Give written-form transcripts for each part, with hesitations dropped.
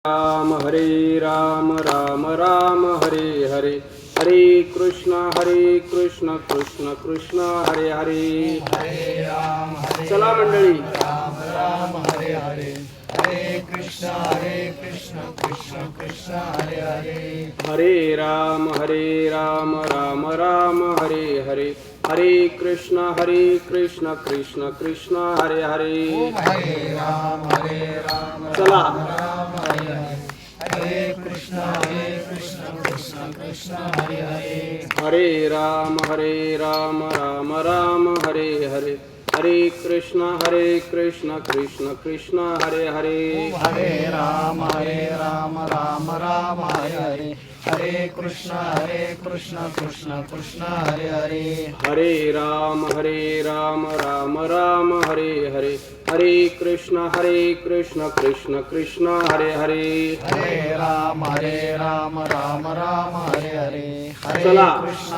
राम राम राम हरे हरे, हरे कृष्ण कृष्ण कृष्ण हरे हरे. चला मंडळी, राम राम हरे हरे, हरे कृष्ण कृष्ण कृष्ण हरे हरे. हरे राम राम राम हरे हरे, हरे कृष्ण कृष्ण कृष्ण हरे हरे. हरे राम चला राम हरे हरे, हरे कृष्ण कृष्ण कृष्ण हरे हरे. हरे राम राम राम हरे हरे, हरे कृष्ण कृष्ण कृष्ण हरे हरे. हरे राम राम राम हरे हरे, हरे कृष्ण कृष्ण कृष्ण हरे हरे. हरे राम राम राम हरे हरे, हरे कृष्ण कृष्ण कृष्ण हरे हरे. हरे राम राम राम हरे हरे, हरे चला. कृष्ण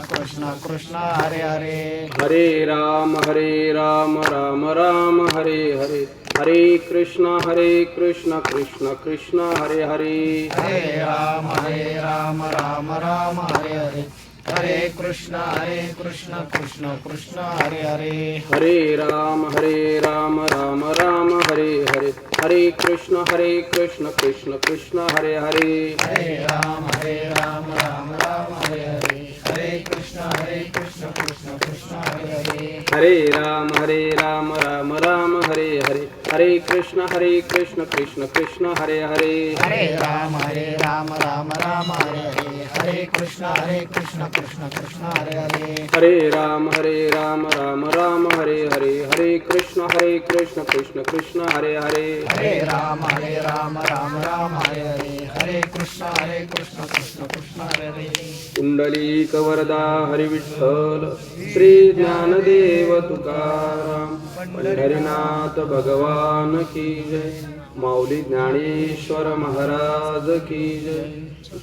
कृष्ण कृष्ण हरे हरे. हरे राम राम राम हरे हरे, हरे कृष्ण कृष्ण कृष्ण हरे हरे. हरे राम राम राम हरे हरे, हरे कृष्ण कृष्ण कृष्ण हरे हरे. हरे राम राम राम हरे हरे, हरे कृष्ण कृष्ण कृष्ण हरे हरे. हरे राम राम राम हरे हरे, हरे कृष्ण कृष्ण कृष्ण हरे हरे. हरे राम राम राम हरे हरे, हरे कृष्ण कृष्ण कृष्ण हरे हरे. हरे राम राम हरे हरे, हरे कृष्ण कृष्ण कृष्ण हरे हरे. हरे राम राम हरे हरे, हरे कृष्ण कृष्ण कृष्ण हरे हरे. हरे राम राम हरे हरे, हरे कृष्ण कृष्ण कृष्ण हरे हरे. कुंडलिक वरदा हरि विठ्ठल, श्री ज्ञानदेव तुकाराम, पंढरीनाथ भगवान की जय, माऊली ज्ञानेश्वर महाराज की जय,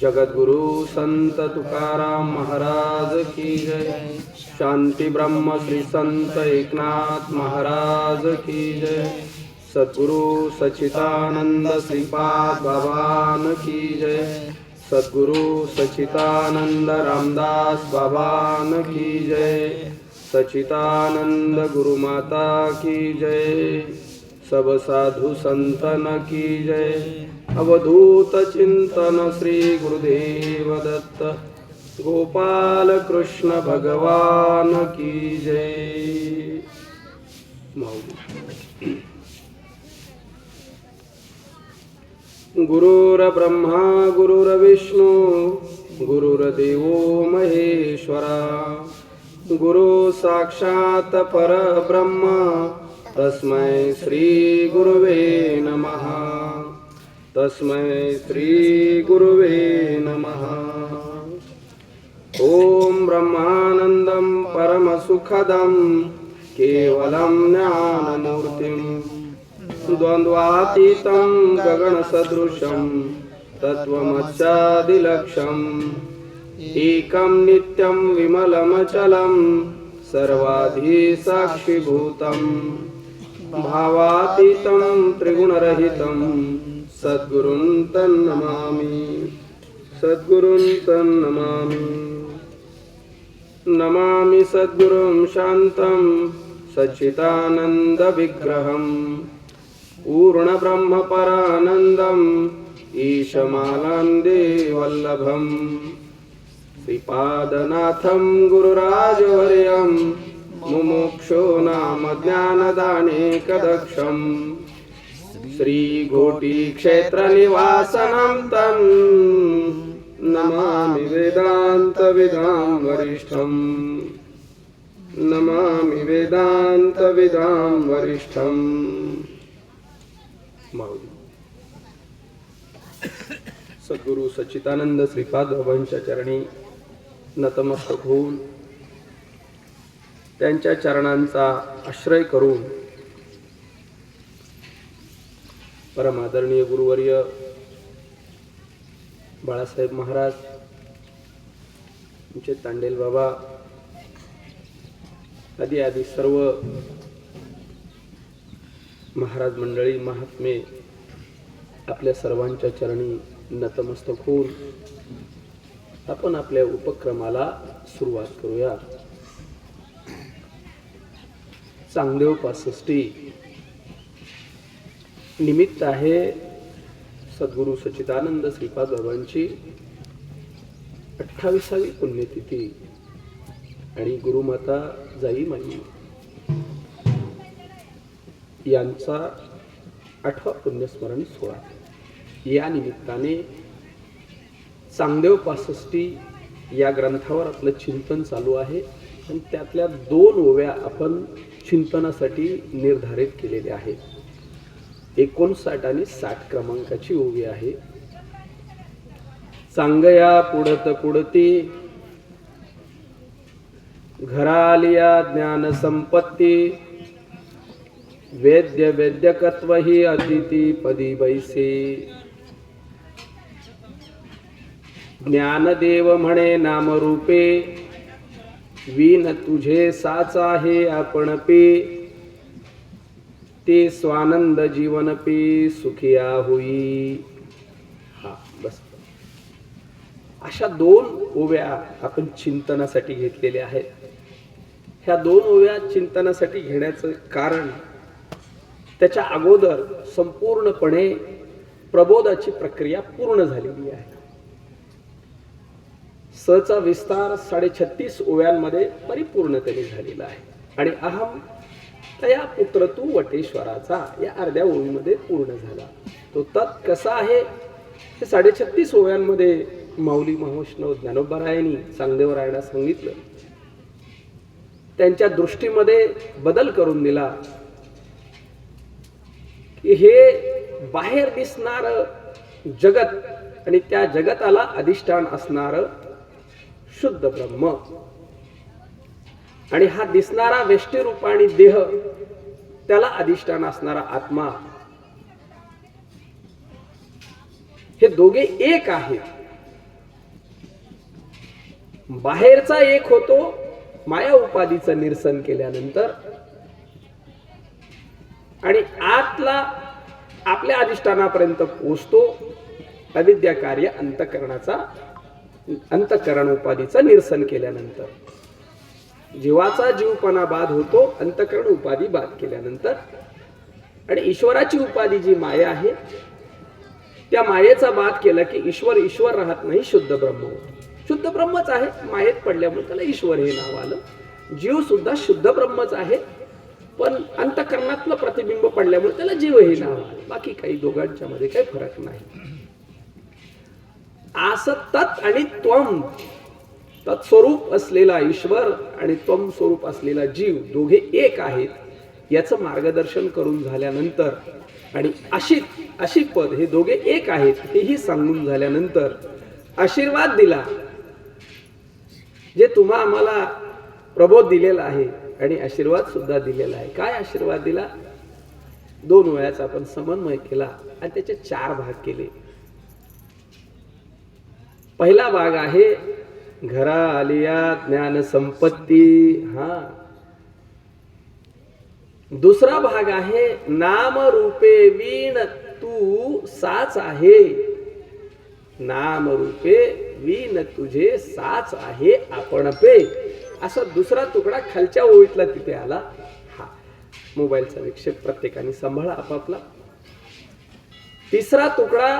जगद्गुरु संत तुकाराम महाराज की जय, शांती ब्रह्म श्री संत एकनाथ महाराज की जय, सद्गुरु सच्चिदानंद श्रीपाद बाबान की जय, सद्गुरु सच्चिदानंद रामदास बाबान की जय, सच्चिदानंद गुरु माता की जय, सब साधु संतन की जय, अवधूत चिंतन श्री गुरुदेव दत्त, गोपाल कृष्ण भगवान की जय. माऊली. गुरुर्ब्रह्मा गुरुर्विष्णू गुरुर्देवो महेश्वरा, गुरु साक्षात परब्रह्म तस्मै श्री गुरुवे नमः, तस्मै श्री गुरुवे नमः. ओम ब्रह्मानंदं परमसुखदं केवलं ज्ञानमूर्तिं, द्वन्द्वातीतं गगनसदृशं तत्त्वमस्यादिलक्ष्यम्, एकं नित्यं विमलमचलं सर्वाधिसाक्षिभूतं, भावातीतं त्रिगुणरहितं सद्गुरुं तन्नमामि, सद्गुरुं तन्नमामि. नमामि सद्गुरुं शान्तं सच्चिदानन्दविग्रहम्, पूर्णब्रह्मपरानन्दम् ईशमानन्दे वल्लभम्, श्रीपादनाथं गुरुराजवर्यं मुमुक्षो नाम ज्ञानदानेकदक्षम्, श्रीघोटीक्षेत्रनिवासनं तं नमामि वेदान्तविदां वरिष्ठम्, नमामि वेदान्तविदां वरिष्ठम्. माऊली. सद्गुरु सच्चिदानंद श्रीपाद बाबांच्या चरणी नतमस्तक होऊन त्यांच्या चरणांचा आश्रय करून परमादरणीय गुरुवर्य बाळासाहेब महाराज, आमचे तांडेल बाबा आदी सर्व महाराज मंडळी, महात्मे आपल्या सर्वांच्या चरणी नतमस्तक होऊन आपण आपल्या उपक्रमाला सुरुवात करूया. चांगदेव 65 निमित्त आहे सद्गुरु सच्चिदानंद श्रीपाद बाबांची 28वी पुण्यतिथी आणि गुरुमाता जाईमाई यांचा 8वा पुण्यस्मरण सोहळा. या निमित्ताने चांगदेव 65 या ग्रंथावर आपलं चिंतन चालू आहे आणि त्यातल्या 2 ओव्या आपण चिंतनासाठी निर्धारित केलेल्या आहेत. 59 आणि 60 क्रमांकाची ओवी आहे. चांगया पुढत पुढती घरालिया ज्ञान संपत्ती वेद्य वेद्यकत्व ही अतिथी पदी बैसे. ज्ञानदेव म्हणे नामरूपे वीन तुझे साच आहे आपण पे. ते स्वानंद जीवन पे सुखिया होई. हा बस. अशा 2 ओव्या आपण चिंतनासाठी घेतलेल्या आहेत. ह्या 2 ओव्या चिंतनासाठी घेण्याचं कारण त्याच्या अगोदर संपूर्णपणे प्रबोधाची प्रक्रिया पूर्ण झालेली आहे. सचा विस्तार 36 ओव्यांमध्ये परिपूर्णतेने झालेला आहे आणि अहम तया पुत्र तू वटेश्वराचा या अर्ध्या ओळीमध्ये पूर्ण झाला. तो तत् कसा आहे हे 36 ओव्यांमध्ये माऊली महावैष्णव ज्ञानोबारायांनी चांगदेवरायांना सांगितलं. त्यांच्या दृष्टीमध्ये बदल करून दिला की हे बाहेर दिसणार जगत आणि त्या जगताला अधिष्ठान असणार शुद्ध ब्रह्म आणि हा दिसणारा वेष्टी रूप आणि देह त्याला अधिष्ठान असणारा आत्मा हे दोघे एक आहेत. बाहेरचा एक होतो माया उपाधीचं निरसन केल्यानंतर आणि आतला आपल्या अधिष्ठानापर्यंत पोहोचतो अविद्या कार्य अंतःकरण उपाधीचं निरसन केल्यानंतर. जीवाचा जीवपणा बाद होतो अंतःकरण उपाधी बाद केल्यानंतर आणि ईश्वराची उपाधी जी माया आहे त्या मायेचा बाद केला की ईश्वर राहत नाही, शुद्ध ब्रह्म होतो. शुद्ध ब्रह्मच आहे, मायेत पडल्यामुळे त्याला ईश्वर हे नाव आलं. जीव सुद्धा शुद्ध ब्रह्मच आहे पण अंतःकरणातलं प्रतिबिंब पडल्यामुळे त्याला जीव हे नाव आलं. बाकी काही दोघांच्या मध्ये काही फरक नाही. असं तत् आणि त्वम, तत्स्वरूप असलेला ईश्वर आणि त्वम स्वरूप असलेला जीव दोघे एक आहेत याचं मार्गदर्शन करून झाल्यानंतर आणि अशी पद हे दोघे एक आहेत हेही सांगून झाल्यानंतर आशीर्वाद दिला. जे तुम्हा आम्हाला प्रबोध दिलेला आहे आणि आशीर्वाद सुद्धा दिलेला आहे. काय आशीर्वाद दिला? 2 वेळाचा आपण समन्वय केला आणि त्याचे 4 भाग केले. पहिला भाग आहे घरा आलिया ज्ञान संपत्ती. हा. दुसरा भाग आहे नाम रूपे वीण तू साच आहे. नाम रूपे वीण तुझे साच आहे आपण पे. असा दुसरा तुकडा खालच्या ओळीतला तिथे आला. हा मोबाईलचा विक्षेप प्रत्येकाने सांभाळा आपापला. तिसरा तुकडा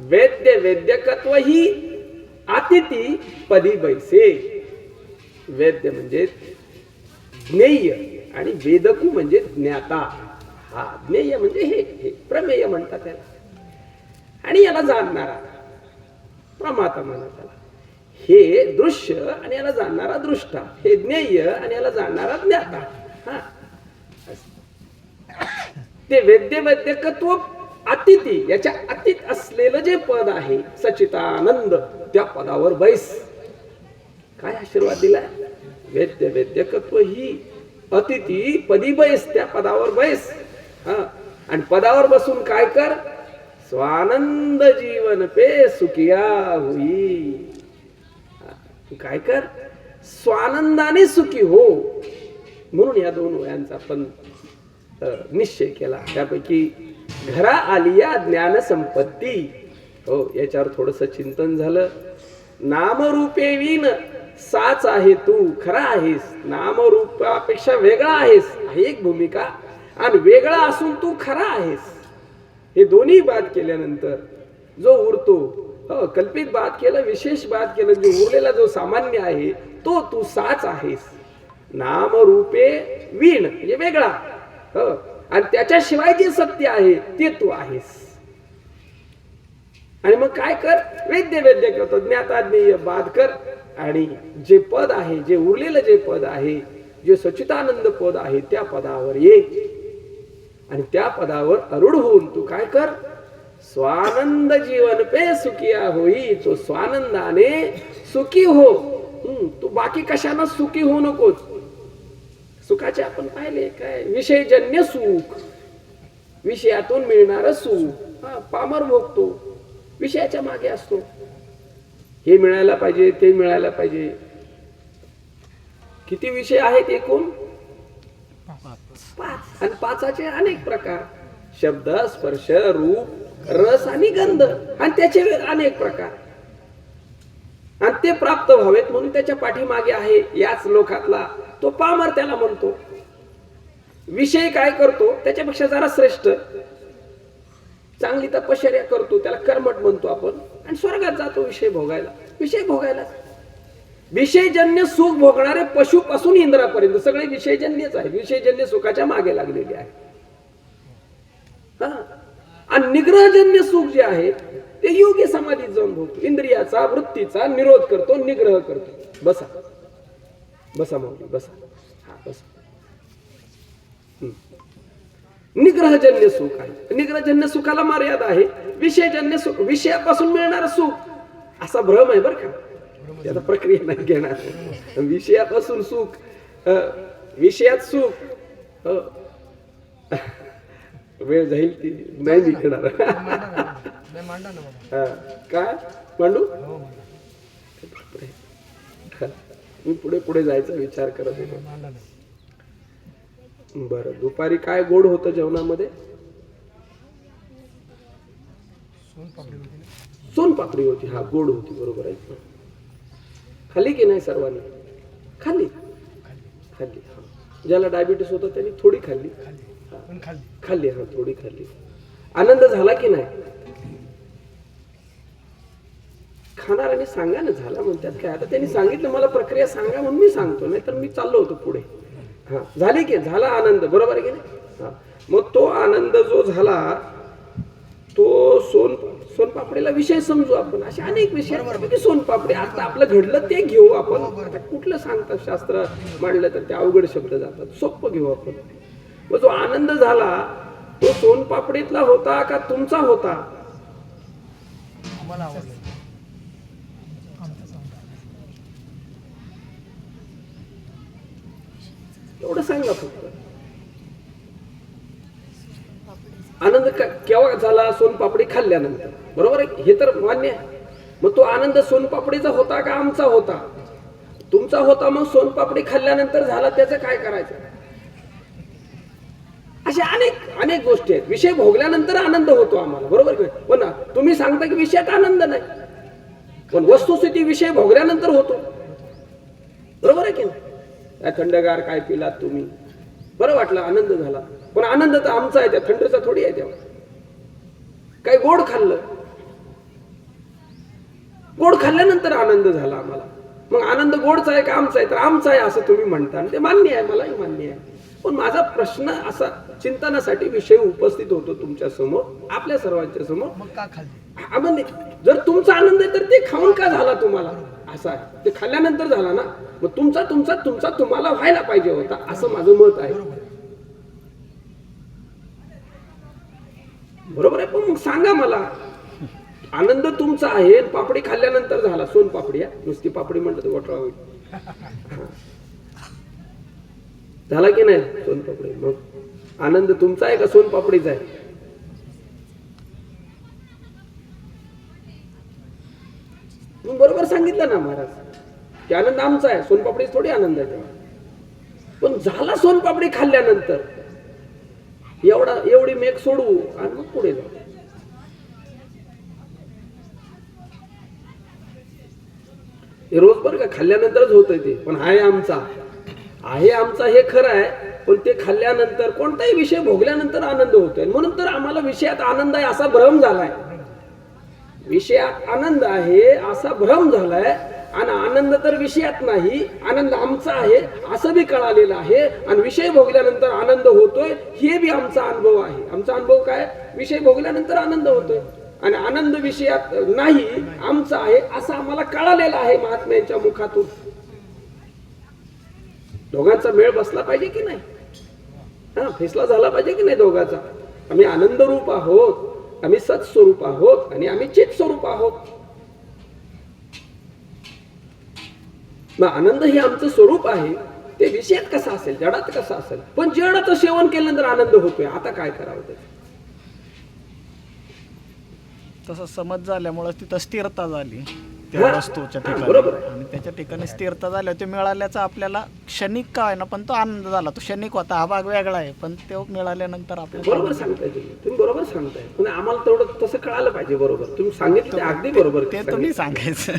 वेद्य वेद्यकत्व ही अतिथी पदी बैसे. वेद्य म्हणजे ज्ञेय आणि वेदकू म्हणजे ज्ञाता. हा ज्ञेय म्हणजे हे प्रमेय म्हणतात त्याला आणि याला जाणणारा प्रमाता म्हणतात त्याला. हे दृश्य आणि याला जाणणारा दृष्टा. हे ज्ञेय आणि याला जाणणारा ज्ञाता. हा ते वेद्य वेद्यकत्व अतिथी याच्या अतीत असलेलं जे पद आहे सच्चिदानंद त्या पदावर बैस. काय आशीर्वाद दिलाय? वेद्य वेद्यकत्व ही अतिथी पदी बैस, त्या पदावर बैस. हा आणि पदावर बसून काय कर? स्वानंद जीवन पे सुखिया होई. काय कर? स्वानंदाने सुखी हो. म्हणून या 2 वयांचा आपण निश्चय केला. त्यापैकी घरा आलिया ज्ञान संपत्ती. हो, याच्यावर थोडस चिंतन झालं. नामरूपे विन साच आहे तू, खरा आहेस. नामरूपापेक्षा वेगळा आहेस, ही एक भूमिका, आणि वेगळा असून तू खरा आहेस. हे दोन्ही बाद केल्यानंतर जो उरतो, हो, कल्पित बाद केलं, विशेष बाद केलं, जो उरलेला जो सामान्य आहे तो तू साच आहेस. नामरूपे वीण म्हणजे वेगळा, हो, आणि त्याच्याशिवाय जे सत्य आहे ते तू आहेस. आणि मग काय कर, वेद्य वेद्य करतो, ज्ञाताज्ञेय बाद कर, आणि जे पद आहे, जे उरलेलं जे पद आहे, जे सच्चिदानंद पद आहे, त्या पदावर ये. आणि त्या पदावर अरूढ होऊन तू काय कर, स्वानंद जीवन पे सुखिया होई. तो स्वानंदाने सुखी हो. तू बाकी कशाने सुखी होऊ नकोस. सुखाचे आपण पाहिले काय, विषयजन्य सुख, विषयातून मिळणार सुख. पामर भोगतो, विषयाच्या मागे असतो. हे मिळायला पाहिजे, ते मिळायला पाहिजे. किती विषय आहेत एकूण? 5. आणि 5चे अनेक प्रकार, शब्द, स्पर्श, रूप, रस आणि गंध, आणि त्याचे अनेक प्रकार. आणि ते प्राप्त व्हावेत म्हणून त्याच्या पाठीमागे आहे याच लोकातला तो पामर, त्याला म्हणतो. विषय काय करतो त्याच्यापेक्षा जरा श्रेष्ठ, चांगली तपश्चर्या करतो, त्याला कर्मठ म्हणतो आपण, आणि स्वर्गात जातो विषय भोगायला. विषय भोगायला विषयजन्य सुख भोगणारे पशुपासून इंद्रापर्यंत सगळे विषयजन्यच आहे, विषयजन्य सुखाच्या मागे लागलेले आहे. आणि निग्रहजन्य सुख जे आहे ते योगी समाधीत जाऊन भोगतो. इंद्रियाचा, वृत्तीचा निरोध करतो, निग्रह करतो. बसा बसा माऊली, बसा. हा, बसा. निग्रहजन्य सुख आहे. निग्रहजन्य सुखाला मर्यादा आहे. विषयजन्य सुख, विषयापासून मिळणार सुख असा भ्रम आहे बरं का, त्याचा प्रक्रिया नाही घेणार. विषयापासून सुख, विषयात सुख, वेळ जाईल ती नाही निघणार. काय मांडू, मी पुढे पुढे जायचा विचार करत होतो. बरं, दुपारी काय गोड होतं जेवणामध्ये? सोनपापडी होती. हा, गोड होती, बरोबर आहे. खाल्ली की नाही सर्वांनी? खाल्ली खाल्ली. ज्याला डायबिटीस होतं त्यांनी थोडी खाल्ली, खाल्ली, हा, थोडी खाल्ली. आनंद झाला की नाही? खाणाऱ्याने सांगा ना, झाला म्हणतात काय. आता त्यांनी सांगितलं मला प्रक्रिया सांगा म्हणून मी सांगतो, नाही तर मी चाललो होतो पुढे. हा, झाले की झाला आनंद, बरोबर आहे की नाही? हा, मग तो आनंद जो झाला तो सोनपापडीला विषय समजू आपण. असे अनेक विषय, सोनपापडी आता आपलं घडलं ते घेऊ आपण. आता कुठलं सांगतात शास्त्र मांडलं तर ते अवघड शब्द जातात, सोपं घेऊ आपण. मग जो आनंद झाला तो सोनपापडीतला होता का तुमचा होता? एवढं सांगा फक्त. आनंद केव्हा झाला? सोनपापडी खाल्ल्यानंतर, बरोबर आहे, हे तर मान्य आहे. मग तो आनंद सोनपापडीचा होता का आमचा होता? तुमचा होता. मग सोनपापडी खाल्ल्यानंतर झाला, त्याचं काय करायचं? अशा अनेक अनेक गोष्टी आहेत. विषय भोगल्यानंतर आनंद होतो आम्हाला, बरोबर की? पण तुम्ही सांगता की विषयात आनंद नाही, पण वस्तुस्थिती विषय भोगल्यानंतर होतो, बरोबर आहे की नाही? थंडगार काय पिलात तुम्ही, बरं वाटलं, आनंद झाला. पण आनंद तर आमचा आहे, त्या थंडचा थोडी आहे. तेव्हा काही गोड खाल्लं, गोड खाल्ल्यानंतर आनंद झाला आम्हाला. मग आनंद गोडचा आहे का आमचा आहे? तर आमचा आहे असं तुम्ही म्हणता, ते मान्य आहे, मलाही मान्य आहे. पण माझा प्रश्न असा, चिंतनासाठी विषय उपस्थित होतो तुमच्या समोर, आपल्या सर्वांच्या समोर. आनंद जर तुमचा आनंद आहे तर ते खाऊन का झाला तुम्हाला? असं आहे, ते खाल्ल्यानंतर झाला ना. मग तुमचा तुमचा तुमचा तुम्हाला व्हायला पाहिजे होता, असं माझं मत आहे, बरोबर आहे? पण मग सांगा मला, आनंद तुमचा आहे, पापडी खाल्ल्यानंतर झाला, सोनपापडी. नुसती पापडी म्हटलं तर वटळा होईल. झाला की नाही सोनपापडी? मग आनंद तुमचा आहे का सोनपापडीचा आहे? मग बरोबर सांगितलं ना महाराज की आनंद आमचा आहे, सोनपापडी थोडी आनंद आहे. पण झाला सोनपापडी खाल्ल्यानंतर, एवढी मेघ सोडू आणि मग पुढे जाऊ. हे रोज बरं का खाल्ल्यानंतरच होतंय ते, पण आहे आमचा हे खरं आहे. पण ते खाल्ल्यानंतर कोणताही विषय भोगल्यानंतर आनंद होतोय, म्हणून तर आम्हाला विषयात आनंद आहे असा भ्रम झालाय. विषयात आनंद आहे असा भ्रम झालाय, आणि आनंद तर विषयात नाही, आनंद आमचा आहे असं बी कळालेलं आहे. आणि विषय भोगल्यानंतर आनंद होतोय हे बी आमचा अनुभव आहे. आमचा अनुभव काय? विषय भोगल्यानंतर आनंद होतोय, आणि आनंद विषयात नाही आमचा आहे असं आम्हाला कळालेलं आहे महात्म्यांच्या मुखातून. दोघांचा मेळ बसला पाहिजे की नाही? फैसला झाला पाहिजे की नाही दोघांचा? आम्ही आनंद रूप आहोत, आम्ही सत्स्वरूप आहोत, आणि आम्ही चित स्वरूप आहोत. मग आनंद हे आमचं स्वरूप आहे. ते विषयात कसं असेल, जडात कसं असेल, पण जडाचं सेवन केल्यानंतर आनंद होतोय. आता काय करावं त्याचं? तसं समज झाल्यामुळे तिथं स्थिरता झाली त्या वस्तूच्या बरोबर ठिकाणी, आहे. आणि त्याच्या ठिकाणी स्थिरता झाल्या, ते मिळाल्याचा आपल्याला क्षणिक काय ना, पण तो आनंद झाला. तो क्षणिक होता, हा भाग वेगळा आहे, पण तो मिळाल्यानंतर आपल्याला बरोबर सांगताय तुम्ही बरोबर सांगताय. पण आम्हाला तेवढं तसं कळालं पाहिजे. बरोबर तुम्ही सांगितलं ते अगदी बरोबर. ते तुम्ही सांगायचं.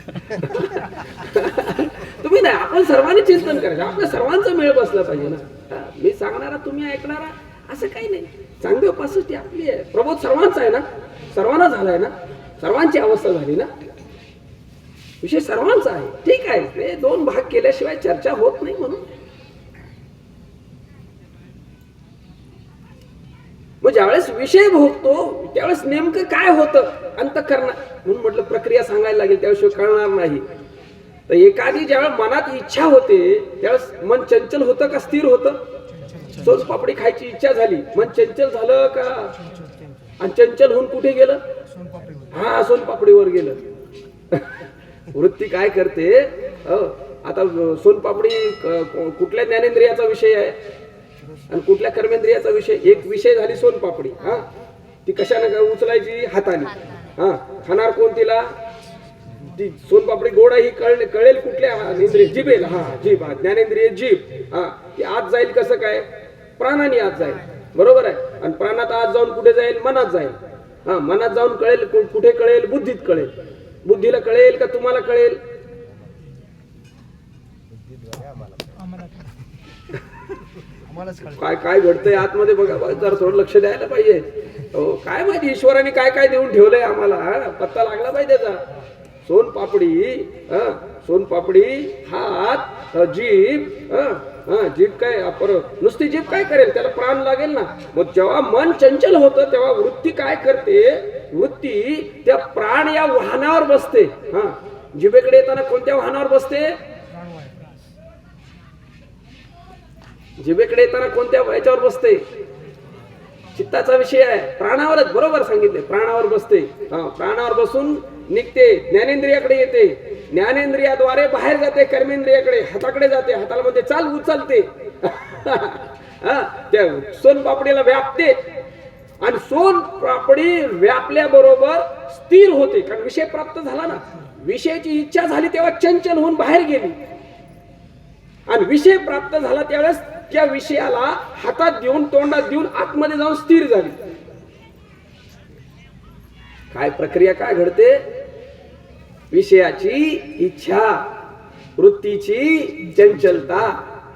तुम्ही नाही, आपण सर्वांनी चिंतन करायचं. आपल्या सर्वांचा मेळ बसला पाहिजे ना. मी सांगणारा तुम्ही ऐकणारा असं काही नाही. चांगली उपासष्टी आपली आहे, प्रबोध सर्वांचा आहे ना, सर्वांना झालाय ना, सर्वांची अवस्था झाली ना, विषय सर्वांचा आहे. ठीक आहे, ते दोन भाग केल्याशिवाय चर्चा होत नाही. म्हणून मग ज्यावेळेस विषय भोगतो त्यावेळेस नेमकं काय होतं अंतःकरणात, म्हणून म्हटलं प्रक्रिया सांगायला लागेल, त्याशिवाय कळणार नाही. तर एखादी ज्यावेळेस मनात इच्छा होते त्यावेळेस मन चंचल होतं का स्थिर होतं? सोनपापडी खायची इच्छा झाली, मन चंचल झालं का? आणि चंचल होऊन कुठे गेलं? सोनपापडीवर गेलं. वृत्ती काय करते? आता सोनपापडी कुठल्या ज्ञानेंद्रियाचा विषय आहे आणि कुठल्या कर्मेंद्रियाचा विषय? एक विषय झाली सोनपापडी. ती कशाने उचलायची? हाताने. खाणार कोण तिला? ती सोनपापडी गोड ही कळेल कुठल्या इंद्रिय? जिभेला. जीभ, ज्ञानेंद्रिय जीभ. ती आत जाईल कसं काय? प्राणाने आत जाईल. बरोबर आहे. आणि प्राणात आत जाऊन कुठे जाईल? मनात जाईल. मनात जाऊन कळेल कुठे? कळेल बुद्धीत कळेल. बुद्धीला कळेल का तुम्हाला कळेल? काय काय घडतंय आतमध्ये बघा, जरा थोडं लक्ष द्यायला पाहिजे. हो, काय माहिती ईश्वराने काय काय देऊन ठेवलंय आम्हाला, पत्ता लागला पाहिजे त्याचा. सोनपापडी, हात, जीभ. जीभ काय नुसती जीभ काय करेल? त्याला प्राण लागेल ना. मग जेव्हा मन चंचल होतं तेव्हा वृत्ती काय करते? वृत्ती त्या प्राण या वाहनावर बसते. जिभेकडे येताना कोणत्या वाहनावर बसते? जिभेकडे येताना कोणत्या याच्यावर बसते? चित्ताचा विषय आहे, प्राणावरच. बरोबर सांगितले, प्राणावर बसते. प्राणावर बसून निघते, ज्ञानेंद्रियाकडे येते, ज्ञानेंद्रियाद्वारे बाहेर जाते कर्मेंद्रियाकडे, हाताकडे जाते, हाताला मध्ये चाल उचलते. त्या सोनपापडीला व्यापते, आणि सोनपापडी व्यापल्याबरोबर स्थिर होते. कारण विषय प्राप्त झाला ना. विषयाची इच्छा झाली तेव्हा चंचल होऊन बाहेर गेली, आणि विषय प्राप्त झाला त्यावेळेस त्या विषयाला हातात देऊन, तोंडात देऊन आतमध्ये जाऊन स्थिर झाली. काय प्रक्रिया काय घडते? विषयाची इच्छा, वृत्तीची चंचलता,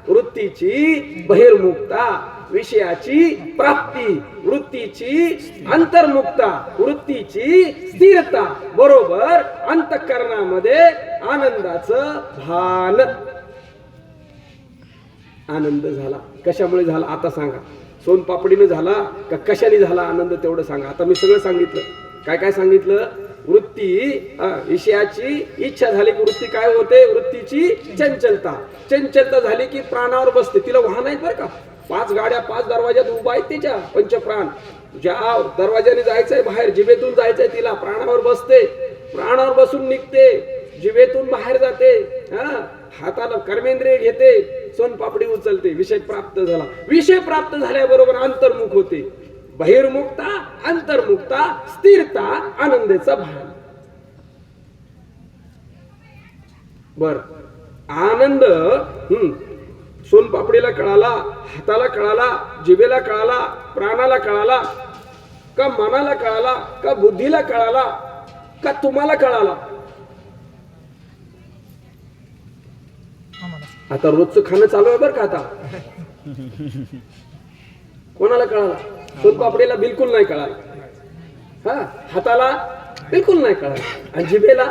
वृत्तीची बहिर्मुखता, विषयाची प्राप्ती, वृत्तीची अंतर्मुखता, वृत्तीची स्थिरता, बरोबर अंतःकरणामध्ये आनंदाचं भान. आनंद झाला कशामुळे झाला आता सांगा? सोनपापडीने झाला का कशाने झाला आनंद? तेवढं सांगा. आता मी सगळं सांगितलं. काय काय सांगितलं? वृत्ती, विषयाची इच्छा झाली की वृत्ती काय होते? वृत्तीची चंचलता. चंचलता झाली की प्राणावर बसते. तिला वाहन आहेत बरं का, 5 गाड्या 5 दरवाज्यात उभा आहेत तिच्या पंचप्राण. ज्या दरवाजाने जायचंय बाहेर, जिभेतून जायचंय तिला, प्राणावर बसते. प्राणावर बसून निघते, जिभेतून बाहेर जाते. हाताला कर्मेंद्रिय घेते, सोनपापडी उचलते. विषय प्राप्त झाला. विषय प्राप्त झाल्याबरोबर अंतर्मुख होते. बहिर्मुखता, अंतर्मुखता, स्थिरता, आनंदाचा भान. बर, आनंद सोनपापडीला कळाला, हाताला कळाला, जिभेला कळाला, प्राणाला कळाला, का मनाला कळाला, का बुद्धीला कळाला, का तुम्हाला कळाला? आता रोजचं खाणं चालू आहे बरं का आता. कोणाला कळाला? सोनपापडीला बिलकुल नाही कळाला, हा, हाताला बिलकुल नाही कळाला, आणि जिभेला,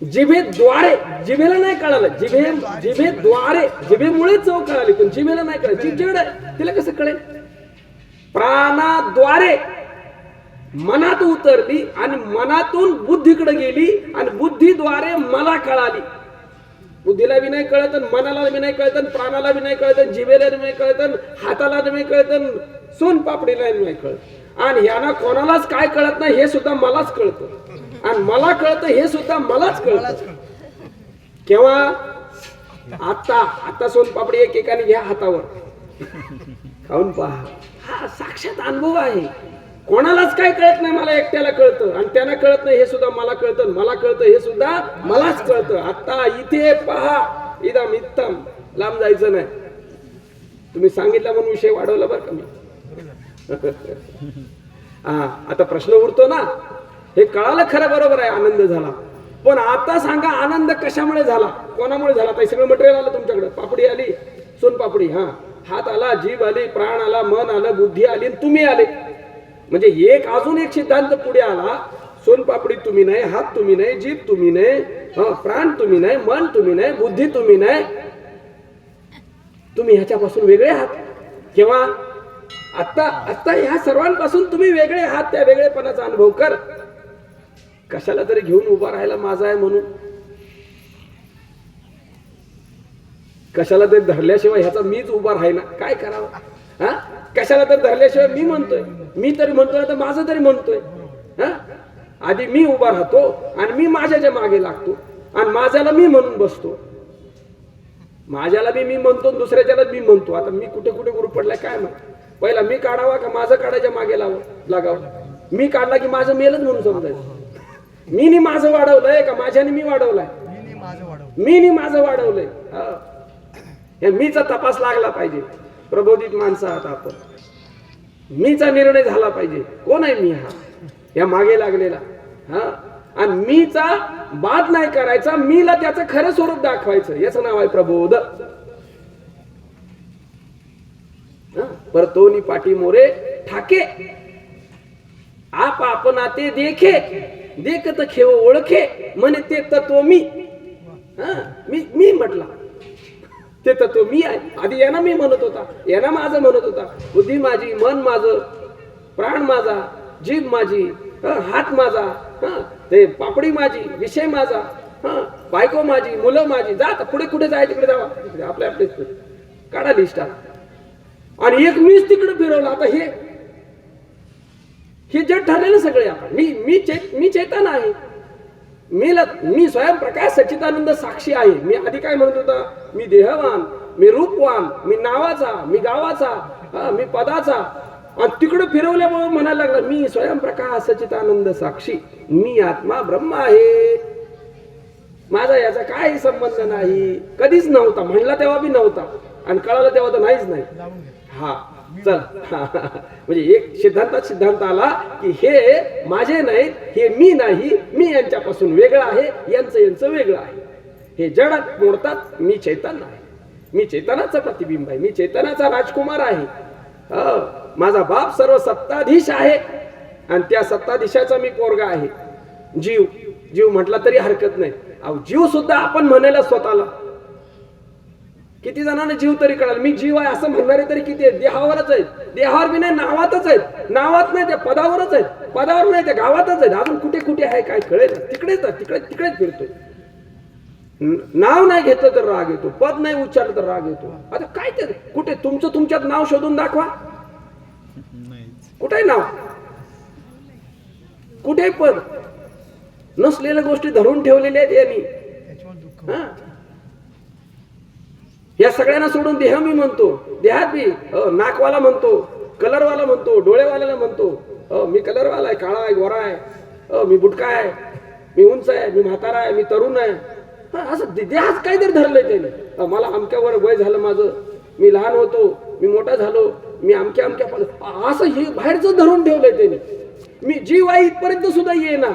जिभेद्वारे, जिभेला नाही कळालं, जिभेद्वारे, जिभेमुळे चव कळाली, पण जिभेला नाही कळालं. जिभ जड आहे, तिला कसं कळेल? प्राणाद्वारे मनात उतरली आणि मनातून बुद्धीकडे गेली आणि बुद्धीद्वारे मला कळाली. बुद्धीला बी नाही कळत, मनाला बी नाही कळत, प्राणाला बी नाही कळत, जिभेला बी नाही कळत, हाताला बी नाही कळत, सोनपापडीला नाही कळत. आणि यांना कोणालाच काय कळत नाही हे सुद्धा मलाच कळतं, आणि मला कळतं हे सुद्धा मलाच कळतं. केव्हा? आता सोनपापडी एकेकाने घ्या हातावर, खाऊन पहा. हा साक्षात अनुभव आहे. कोणालाच काय कळत नाही, मला एकट्याला कळतं, आणि त्यांना कळत नाही हे सुद्धा मला कळतं, मला कळतं हे सुद्धा मलाच कळतं. आता इथे पहा, इदम इत्तम, लांब जायचं नाही. तुम्ही सांगितलं म्हणून विषय वाढवला बरं का मी. हा, आता प्रश्न उरतो ना, हे कळालं खरं, बरोबर आहे, आनंद झाला. पण आता सांगा आनंद कशामुळे झाला, कोणामुळे झाला? ते सगळं मटेरियल आलं तुमच्याकडे. पापडी आली, सोनपापडी, हा, हात आला, जीभ आली, प्राण आला, मन आलं, बुद्धी आली, तुम्ही आले. म्हणजे एक अजून एक सिद्धांत पुढे आला. सोनपापडी तुम्ही नाही, हात तुम्ही नाही, जीभ तुम्ही नाही, प्राण तुम्ही नाही, मन तुम्ही नाही, बुद्धी तुम्ही नाही, तुम्ही ह्याच्यापासून वेगळे आहात. केव्हा? आता ह्या सर्वांपासून तुम्ही वेगळे आहात. त्या वेगळेपणाचा अनुभव कर. कशाला तरी घेऊन उभा राहायला माझा आहे म्हणून, कशाला तरी धरल्याशिवाय ह्याचा मीच उभा राहायला काय करावं? हा, कशाला तरी धरल्याशिवाय मी म्हणतोय, मी तरी म्हणतोय, तर माझं तरी म्हणतोय. हा, आधी मी उभा राहतो आणि मी माझ्याच्या मागे लागतो, आणि माझ्याला मी म्हणून बसतो. माझ्याला बी मी म्हणतो, दुसऱ्याच्याला मी म्हणतो. आता मी कुठे कुठे गुरु पडलाय काय माहिती. पहिला मी काढावा का माझं काढायच्या मागे लागावं? मी काढला की माझं मेलच म्हणून समजायचं. मीनी माझं वाढवलंय का माझ्याने मी वाढवलाय? मीनी माझं वाढवलंय. या मीचा तपास लागला पाहिजे. प्रबोधित माणसं आहात आपण. मीचा निर्णय झाला पाहिजे. कोण आहे मी? हा, या मागे लागलेला. हा, आणि मीचा बाद नाही करायचा, मीला त्याचं खरं स्वरूप दाखवायचं. याचं नाव आहे प्रबोध. परतोनी पाठी मोरे ठाके, आप आपना ते देखे, देखत खेव ओळखे, म्हणे ते तत्व मी. मी म्हटला ते तत्व मी आहे. आधी यांना मी म्हणत होता, यांना माझं म्हणत होता. बुद्धी माझी, मन माझं, प्राण माझा, जीभ माझी, हात माझा, ते पापडी माझी, विषय माझा, बायको माझी, मुलं माझी. जात पुढे कुठे जाय तिकडे जावा, आपल्या आपले काढा लिस्ट. आणि एक मीच तिकडे फिरवलं. आता हे जग ठरलेलं सगळे आपण. मी चेतन आहे. मी स्वयंप्रकाश सच्चिदानंद साक्षी आहे. मी आधी काय म्हणत होता? मी देहवान, मी रूपवान, मी नावाचा, मी गावाचा, मी पदाचा. आणि तिकडे फिरवल्यामुळे म्हणायला लागला मी स्वयंप्रकाश सच्चिदानंद साक्षी, मी आत्मा ब्रह्म आहे. माझा याचा काही संबंध नाही. कधीच नव्हता. म्हणला तेव्हा बी नव्हता, आणि कळालं तेव्हा तर नाहीच नाही. हा, चल. म्हणजे एक सिद्धांत आला की हे माझे नाहीत, हे मी नाही, मी यांच्यापासून वेगळा आहे, यांचं वेगळं आहे. हे जडात मोडतात. मी चैतन्य आहे. मी चैतन्याचं प्रतिबिंब आहे. मी चैतन्याचा राजकुमार आहे. माझा बाप सर्व सत्ताधीश आहे, आणि त्या सत्ताधीशाचा मी पोरगा आहे. जीव म्हटला तरी हरकत नाही. जीव सुद्धा आपण म्हणायला स्वतःला. किती जणांना जीव तरी कळाल. मी जीव आहे असं म्हणणारे तरी किती आहेत? देहावरच आहेत. देहावर बी नाही, नावातच आहेत. नावात नाही, त्या पदावरच आहेत. पदावर नाही, त्या गावातच आहेत. अजून कुठे कुठे आहे काय कळेल? तिकडेच फिरतोय. नाव नाही घेतलं तर राग येतो, पद नाही उच्चारलं तर राग येतो. आता काय ते कुठे तुमच्यात नाव शोधून दाखवा. कुठे नाव, कुठे पद? नसलेल्या गोष्टी धरून ठेवलेल्या आहेत यांनी. या सगळ्यांना सोडून देह मी म्हणतो. देहात मी नाकवाला म्हणतो, कलरवाला म्हणतो, डोळेवाल्याला म्हणतो. मी कलरवाला आहे, काळा आहे, गोरा आहे, मी बुटका आहे, मी उंच आहे, मी म्हातारा आहे, मी तरुण आहे, असं देहात काहीतरी धरलंय त्याने. मला अमक्यावर वय झालं माझं, मी लहान होतो, मी मोठा झालो, मी अमक्या असं हे बाहेरचं धरून ठेवलंय त्याने. मी जीव आहे इथपर्यंत सुद्धा येईना.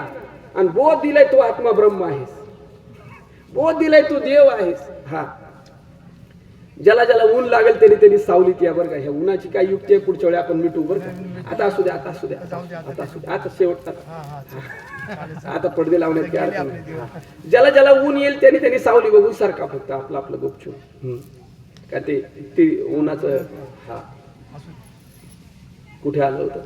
आणि बोध दिलाय तू आत्मा ब्रह्म आहेस, बोध दिलाय तू देव आहेस. हा, ज्याला ज्याला ऊन लागेल त्यांनी सावलीत या. बरं का, ह्या उन्हाची काय युक्ती आहे पुढच्या वेळी आपण मिटू. बरं का, आता असू द्या, आता असू द्या, आता असू द्या, आता शेवटचा, आता पडदे लावण्यात काय अर्थ नाही. ज्याला ज्याला ऊन येईल त्यांनी सावली बघून सारखा फक्त आपलं आपलं गुपचूप. का ते उन्हाचं. हा, कुठे आलं होतं?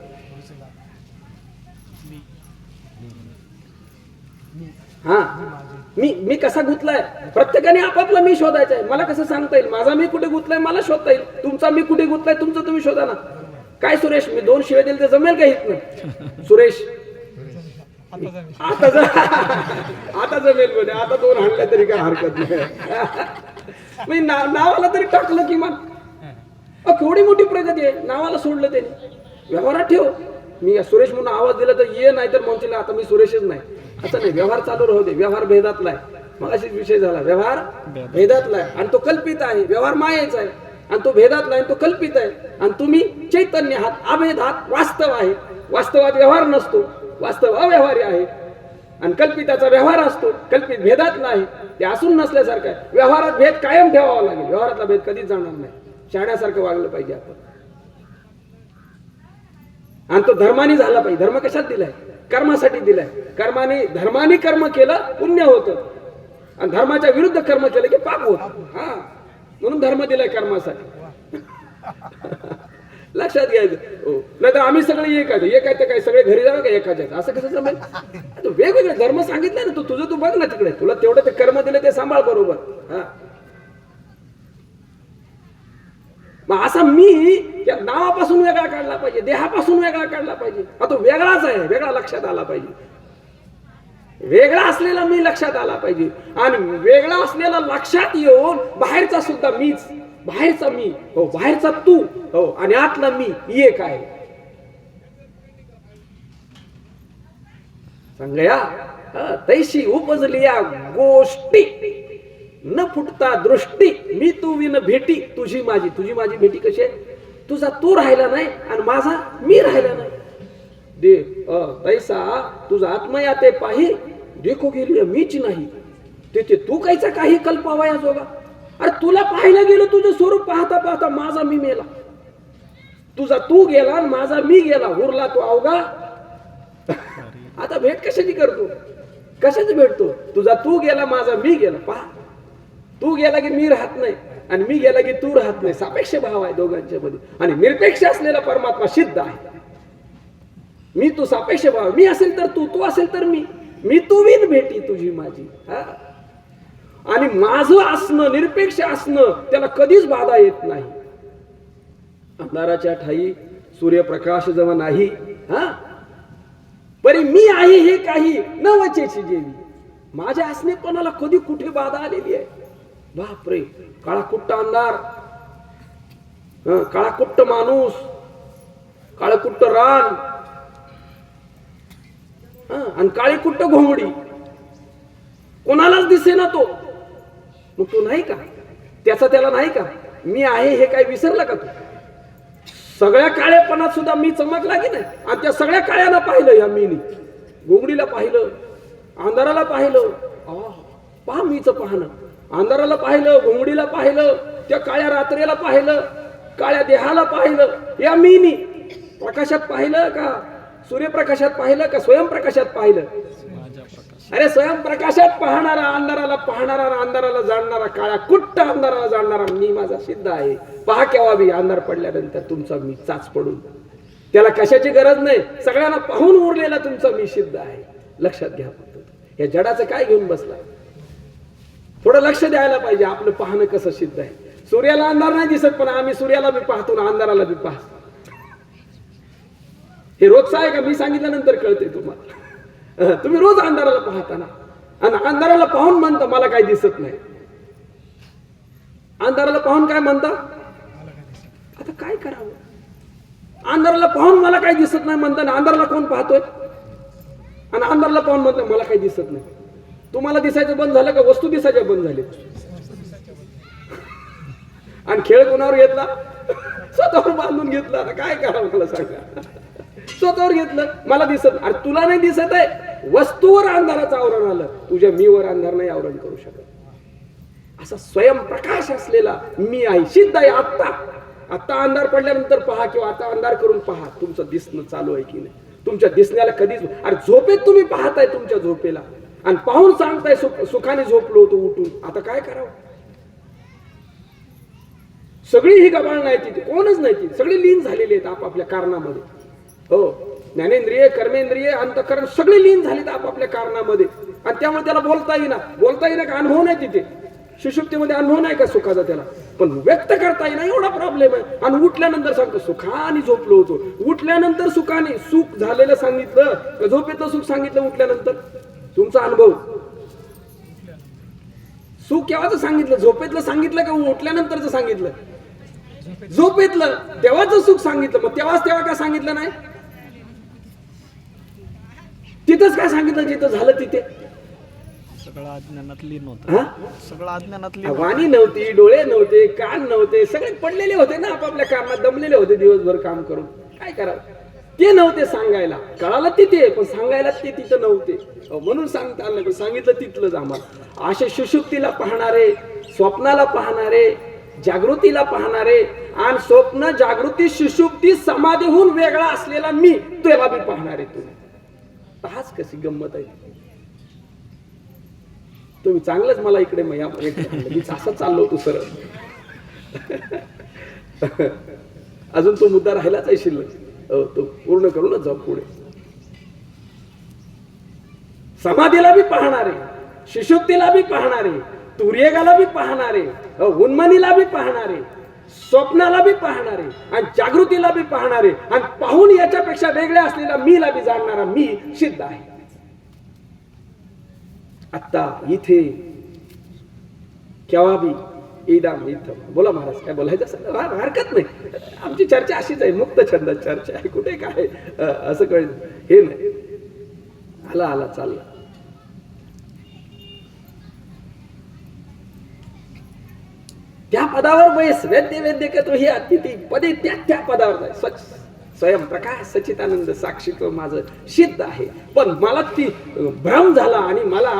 हा, मी कसा गुंतलाय? प्रत्येकाने आपापला मी शोधायचा आहे. मला कसं सांगता येईल माझा मी कुठे गुंतलाय? मला शोधता येईल. तुमचा मी कुठे गुंतलाय तुमचं तुम्ही शोधा ना. काय सुरेश, मी 2 शिव्या दिले तर जमेल का इथनं? सुरेश आता जमेल म्हणे, आता 2 हाणल्या तरी काय हरकत नाही. मी नावाला तरी टाकलं किमान. केवढी मोठी प्रगती आहे. नावाला सोडलं त्याने, व्यवहारात ठेव. मी सुरेश म्हणून आवाज दिला तर ये, नाही तर म्हणशील आता मी सुरेशच नाही. असं नाही, व्यवहार चालू राहू दे. व्यवहार भेदातला आहे, मग अशीच विषय झाला. व्यवहार भेदातला आहे आणि तो कल्पित आहे. व्यवहार मायेचा आहे आणि तो भेदातला आहे, तो कल्पित आहे. आणि तुम्ही चैतन्य आहात, अभेद आहात, वास्तव आहे. वास्तवात व्यवहार नसतो, वास्तव अव्यवहार्य आहे. आणि कल्पिताचा व्यवहार असतो, कल्पित भेदातला आहे. ते असून नसल्यासारखं आहे. व्यवहारात भेद कायम ठेवावा लागेल. व्यवहारातला भेद कधीच जाणार नाही. शहाण्यासारखं वागलं पाहिजे आपण. आणि तो धर्माने झाला पाहिजे. धर्म कशात दिलाय? कर्मासाठी दिलाय. धर्माने कर्म केलं पुण्य होतं आणि धर्माच्या विरुद्ध कर्म केलं की पाप होत. हा, म्हणून धर्म दिलाय कर्मासाठी. लक्षात घ्यायचं. नाही तर आम्ही सगळे एक आहे तर काय सगळे घरी जावे का एकाच्यात? असं कसं जमेल? वेगवेगळे धर्म सांगितले ना. तुझं तू बघ ना तिकडे. तुला तेवढं ते कर्म दिले ते सांभाळ बरोबर. हा, मग असा मी त्या नावापासून वेगळा काढला पाहिजे, देहापासून वेगळा काढला पाहिजे. तो वेगळाच आहे, वेगळा लक्षात आला पाहिजे. वेगळा असलेला मी लक्षात आला पाहिजे. आणि वेगळा असलेला लक्षात येऊन बाहेरचा सुद्धा मीच, बाहेरचा मी हो, बाहेरचा तू हो, आणि आतला मी एक आहे. सांगया तैशी उपजलिया गोष्टी न फुटता दृष्टी. मी तू विन भेटी तुझी माझी. तुझी माझी भेटी कशी आहे? तुझा तू राहिला नाही आणि माझा मी राहिला नाही. दे तैसा तुझा आत्मया ते पाही देखो गेली मीच नाही. ते तू कायचा काही कल्पावया जोगा. अरे तुला पाहायला गेलं, तुझं स्वरूप पाहता पाहता माझा मी मेला. तुझा तू गेला आणि माझा मी गेला, उरला तो अवघा. आता भेट कशाची करतो? कशाची भेटतो? तुझा तू गेला, माझा मी गेला. पहा, तू गेला की मी राहत नाही आणि मी गेला की तू राहत नाही. सापेक्ष भाव आहे दोघांच्या मध्ये. आणि निरपेक्ष असलेला परमात्मा सिद्ध आहे. मी तू सापेक्ष भाव. मी असेल तर तू, तू असेल तर मी तू विन भेटी तुझी माझी. हा, आणि माझं असणं, निरपेक्ष असणं, त्याला कधीच बाधा येत नाही. अंधाराच्या ठाई सूर्यप्रकाश जव नाही. हा, परी मी आहे हे काही न वचेची जेवी. माझ्या असणेपणाला कधी कुठे बाधा आलेली आहे? बापरे, काळाकुट्ट अंधार, काळाकुट्ट माणूस, काळकुट्ट रान, आणि काळीकुट्ट घोंगडी. कोणालाच दिसे ना तो. मग तू नाही का? त्याला नाही का? मी आहे हे काय विसरला का तू? सगळ्या काळेपणात सुद्धा मी चमकला की नाही? आणि त्या सगळ्या काळ्यांना पाहिलं, या मीनी घोंगडीला पाहिलं, अंधाराला पाहिलं. पहा मीच पाहणं. अंधाराला पाहिलं, घोंगडीला पाहिलं, त्या काळ्या रात्रीला पाहिलं, काळ्या देहाला पाहिलं. या मीनी प्रकाशात पाहिलं का? सूर्यप्रकाशात पाहिलं का स्वयंप्रकाशात पाहिलं? अरे स्वयंप्रकाशात पाहणारा, अंधाराला पाहणारा, अंधाराला जाणणारा, काळ्या कुट्ट अंधाराला जाणणारा मी माझा सिद्ध आहे. पहा केव्हा बी अंधार पडल्यानंतर तुमचा मी चाच पडून. त्याला कशाची गरज नाही. सगळ्यांना पाहून उरलेला तुमचा मी सिद्ध आहे. लक्षात घ्या. फक्त या जडाचं काय घेऊन बसला? थोडं लक्ष द्यायला पाहिजे. आपलं पाहणं कसं सिद्ध आहे. सूर्याला अंधार नाही दिसत, पण आम्ही सूर्याला बी पाहतो ना अंधाराला बी पाहतो. हे रोजचं आहे का? मी सांगितल्यानंतर कळते तुम्हाला. तुम्ही रोज अंधाराला पाहता ना, आणि अंधाराला पाहून म्हणता मला काही दिसत नाही. अंधाराला पाहून काय म्हणता? आता काय करावं? अंधाराला पाहून मला काही दिसत नाही म्हणता ना, अंधाराला कोण पाहतोय? आणि अंधाराला पाहून म्हणतो मला काही दिसत नाही. तुम्हाला दिसायचं बंद झालं का वस्तू दिसायच्या बंद झाली? आणि खेळ कोणावर घेतला? स्वतःवर बांधून घेतला. आता काय करावं मला सांगा? स्वतःवर घेतलं. मला दिसत, अरे तुला नाही दिसत आहे, वस्तूवर अंधाराचं आवरण आलं, तुझ्या मीवर अंधार नाही आवरण करू शकत. असा स्वयंप्रकाश असलेला मी आहे, सिद्ध आहे. आता अंधार पडल्यानंतर पहा किंवा आता अंधार करून पहा, तुमचं दिसणं चालू आहे की नाही. तुमच्या दिसण्याला कधीच, अरे झोपेत तुम्ही पाहताय तुमच्या झोपेला आणि पाहून सांगताय सुखाने झोपलो होतो उठून. आता काय करावं? सगळी ही गबाळ नाही तिथे, कोणच नाही तिथे, सगळे लीन झालेले आहेत आपापल्या कारणामध्ये. हो, ज्ञानेंद्रिय, कर्मेंद्रिय, अंतःकरण सगळे लीन झालेत आपापल्या कारणामध्ये. आणि त्यामुळे त्याला बोलता येईना का? अनुभव नाही तिथे. सुषुप्तीमध्ये अनुभव नाही का सुखाचा त्याला? पण व्यक्त करता येईना, एवढा प्रॉब्लेम आहे. आणि उठल्यानंतर सांगतो सुखाने झोपलो होतो. उठल्यानंतर सुखाने, सुख झालेलं सांगितलं, झोपेतलं सुख सांगितलं उठल्यानंतर? तुमचा अनुभव. सुख केव्हाचं सांगितलं? झोपेतलं सांगितलं का उठल्यानंतरच सांगितलं? झोपेतलं तेव्हाच सुख सांगितलं. मग तेव्हा का सांगितलं नाही? तिथंच काय सांगितलं जिथं झालं तिथे? सगळं अज्ञानात लीन होतं. सगळं अज्ञानात लीन. वाणी नव्हती, डोळे नव्हते, कान नव्हते, सगळे पडलेले होते ना आपापल्या कामात, दमलेले होते दिवसभर काम करून. काय करावं? ते नव्हते सांगायला. कळालं तिथे, पण सांगायला ते तिथं नव्हते. म्हणून सांगता आलं नाही, सांगितलं तिथलंच आम्हाला. असे सुषुप्तीला पाहणारे, स्वप्नाला पाहणारे, जागृतीला पाहणारे, आणि स्वप्न, जागृती, सुषुप्ती समाधीहून वेगळा असलेला मी, त्याला बी पाहणारे तुम्ही. हाच कशी गंमत आहे. तुम्ही चांगलंच मला इकडे मी असं चाललो होतो सरळ. अजून तो मुद्दा राहिलाच आहे शिल्लक. तो पूर्ण करूनच जाऊ पुढे. समाधीला बी पाहणारे, सुषुप्तीला बी पाहणारे, तुर्यगाला बी पाहणारे, उन्मनीला बी पाहणारे, स्वप्नाला बी पाहणारे, आणि जागृतीला बी पाहणारे, आणि पाहून याच्यापेक्षा वेगळ्या असलेला मीला बी जाणणारा मी सिद्ध आहे. आता इथे केव्हा बी इदाम इथं. बोला महाराज, काय बोलायचं असेल हरकत नाही. आमची चर्चा अशीच आहे, मुक्त छंद चर्चा आहे. कुठे काय असं कळ हे नाही. आला चालला. त्या पदावर बैस. वैद्य ही अतिथी पदे त्या पदावर जाय. स्वयंप्रकाश सच्चिदानंद साक्षीत्व माझं सिद्ध आहे. पण मला ती भ्रम झाला आणि मला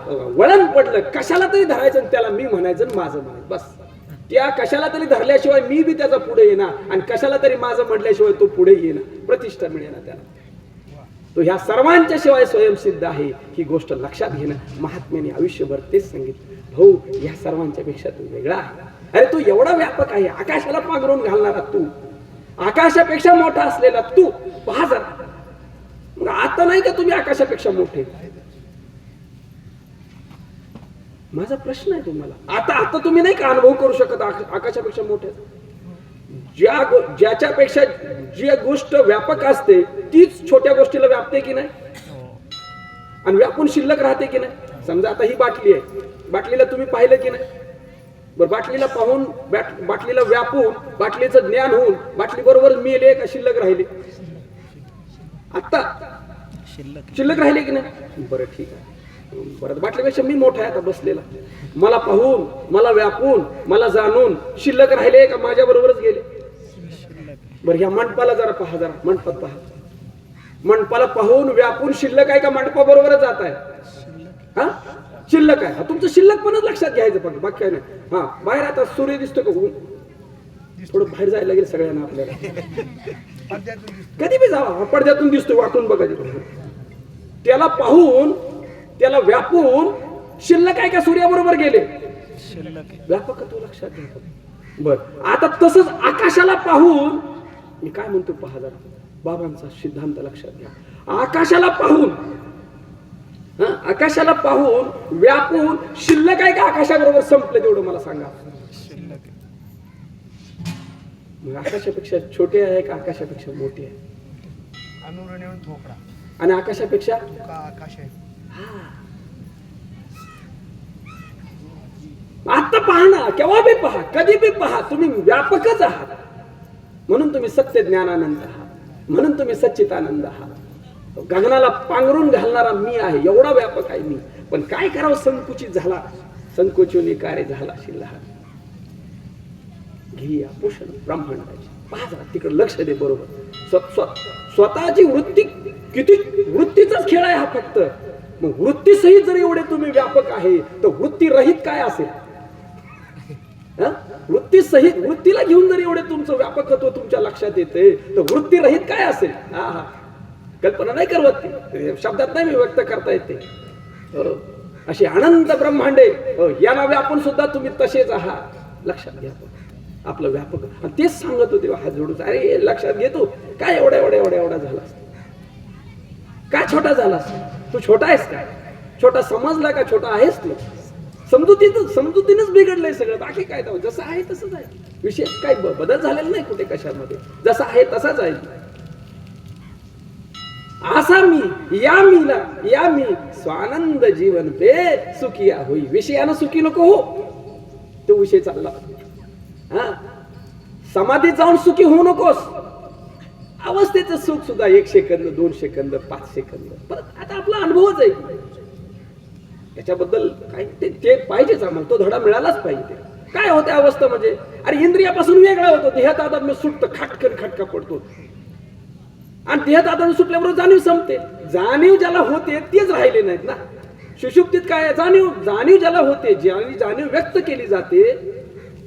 वळण पडलं. कशाला तरी धरायचं आणि त्याला मी म्हणायचं, माझं म्हणायचं. बस त्या कशाला तरी धरल्याशिवाय मी बी त्याचा पुढे येणार, आणि कशाला तरी माझं म्हटल्याशिवाय तो पुढे येणार, प्रतिष्ठा मिळेना त्याला. तो ह्या सर्वांच्या शिवाय स्वयंसिद्ध आहे. ही गोष्ट लक्षात घेणं. महात्म्याने आयुष्यभर तेच सांगितलं, भाऊ ह्या सर्वांच्या पेक्षा तू वेगळा आहे. अरे तू एवढा व्यापक आहे, आकाशाला पांघरून घालणारा तू, आकाशापेक्षा मोठा असलेला तू. पहा जरा, मग आता नाही का तुम्ही आकाशापेक्षा मोठे? माझा प्रश्न आहे तुम्हाला. आता तुम्ही नाही का अनुभव करू शकत आकाशापेक्षा मोठे? ज्याच्यापेक्षा जी गोष्ट व्यापक असते तीच छोट्या गोष्टीला व्यापते की नाही, आणि व्यापून शिल्लक राहते की नाही. समजा आता ही बाटली आहे, बाटलीला तुम्ही पाहिलं की नाही? बरं, बाटलीला पाहून, बाटलीला व्यापून, बाटलीचं ज्ञान होऊन बाटली बरोबर मेले का शिल्लक राहिले? आता शिल्लक राहिले की नाही? बरं ठीक आहे. बरं, बाटलीपेक्षा मी मोठा आहे आता बसलेला. मला पाहून, मला व्यापून, मला जाणून शिल्लक राहिले का माझ्या बरोबरच गेले? बरं, ह्या मंडपाला जरा पहा, जरा मंडपात पहा. मंडपाला पाहून व्यापून शिल्लक आहे का मंडपा बरोबरच जात आहे? हा, शिल्लक आहे. तुमचं शिल्लक पण लक्षात घ्यायचं फक्त, बाकी काय नाही. हा, बाहेर आता सूर्य दिसतो का? थोडं बाहेर जायला लागेल सगळ्यांना आपल्याला. कधी बी जावा, पडद्यातून दिसतोय, वाटून बघा. त्याला पाहून, त्याला व्यापून शिल्लक आहे का सूर्याबरोबर गेले? व्यापक तो लक्षात घ्या. बर, आता तसंच आकाशाला पाहून, मी काय म्हणतो पहा जरा, बाबांचा सिद्धांत लक्षात घ्या. आकाशाला पाहून, आकाशाला पाहून व्यापून शिल्लक आहे का आकाशाबरोबर संपलं तेवढं मला सांगा. मग आकाशापेक्षा छोटे आहे का आकाशापेक्षा मोठे आहे? आणि आकाशापेक्षा आकाश आहे. आता पहा ना, केव्हा बी पहा, कधी बी पहा, तुम्ही व्यापकच आहात. म्हणून तुम्ही सत्य ज्ञानानंद आहात, म्हणून तुम्ही सच्चिदानंद आहात. गगनाला पांघरून घालणारा मी आहे, एवढा व्यापक आहे मी. पण काय करावं, संकुचित झाला, संकोचोनी कार्य झाला शिल्लहा. घिया पोषण ब्रह्मांडाची पाहा, तिकडे लक्ष दे बरोबर. स्वतःची वृत्ती, किती वृत्तीचाच खेळ आहे हा फक्त. मग वृत्ती सहित जर एवढे तुम्ही व्यापक आहे तर वृत्ती रहित काय असेल? वृत्ती सहित, वृत्तीला घेऊन जर एवढे तुमचं व्यापकत्व तुमच्या लक्षात येते तर वृत्ती रहित काय असेल? हा कल्पना नाही करवत, ती शब्दात नाही मी व्यक्त करता येते. अशी अनंत ब्रह्मांडे, या व्यापून सुद्धा तुम्ही तसेच आहात. लक्षात घ्या आपलं व्यापक. तेच सांगत होते हात जोडून, अरे लक्षात घेतो काय एवढा एवढा एवढा एवढा झालास, काय छोटा झालास तू? छोटा आहेस काय? छोटा समजला का? छोटा आहेस तू. समजुतीनच बिघडलंय सगळं, बाकी काय? जसं आहे तसंच आहे. विशेष काही बदल झालेला नाही कुठे कशामध्ये, जसा आहे तसाच आहे. असा मी, या मी स्वानंद जीवन पे सुखिया होई. विषयानं सुखी नको हो, तो विषय चालला. समाधीत जाऊन सुखी होऊ नकोस. अवस्थेचं सुख सुद्धा 1 सेकंद, 2 सेकंद, 5 सेकंद. परत आता आपला अनुभवच आहे त्याच्याबद्दल काय, ते पाहिजेच आम्हाला, तो धडा मिळालाच पाहिजे. काय होते अवस्था म्हणजे, अरे इंद्रियापासून वेगळा होतो, देहात आता मी सुटतं, खटकन खटका पडतो. आणि देहात आता सुटल्याबरोबर जाणीव संपते. जाणीव ज्याला होते तेच राहिले नाहीत ना. सुषुप्तीत काय जाणीव ज्याला होते, जाणीव व्यक्त केली जाते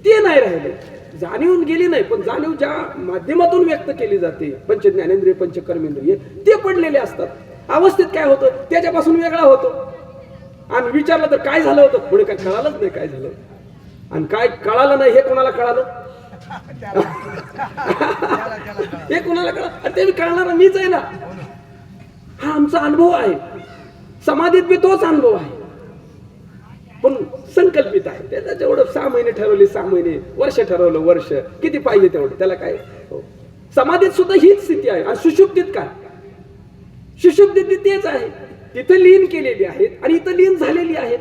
ते नाही राहिले. जाणीव गेली नाही, पण जाणीव ज्या माध्यमातून व्यक्त केली जाते, पंच ज्ञानेंद्रिय पंच कर्मेंद्रिय, ते पडलेले असतात. अवस्थेत काय होतं, त्याच्यापासून वेगळा होतो. आणि विचारलं तर काय झालं होतं, पुढे काय कळालंच नाही काय झालं. आणि काय कळालं नाही हे कोणाला कळालं? हे कोणाला कळालं? ते कळणार मीच आहे ना. हा आमचा अनुभव आहे. समाधीत बी तोच अनुभव आहे, पण संकल्पित आहे. त्याचा जेवढं 6 महिने ठरवले 6 महिने, वर्ष ठरवलं वर्ष, किती पाहिजे तेवढं, त्याला काय. समाधीत सुद्धा हीच स्थिती आहे. आणि सुषुप्तीत काय? सुषुप्तीत तेच आहे. तिथं लीन केलेली आहेत आणि इथं लीन झालेली आहेत.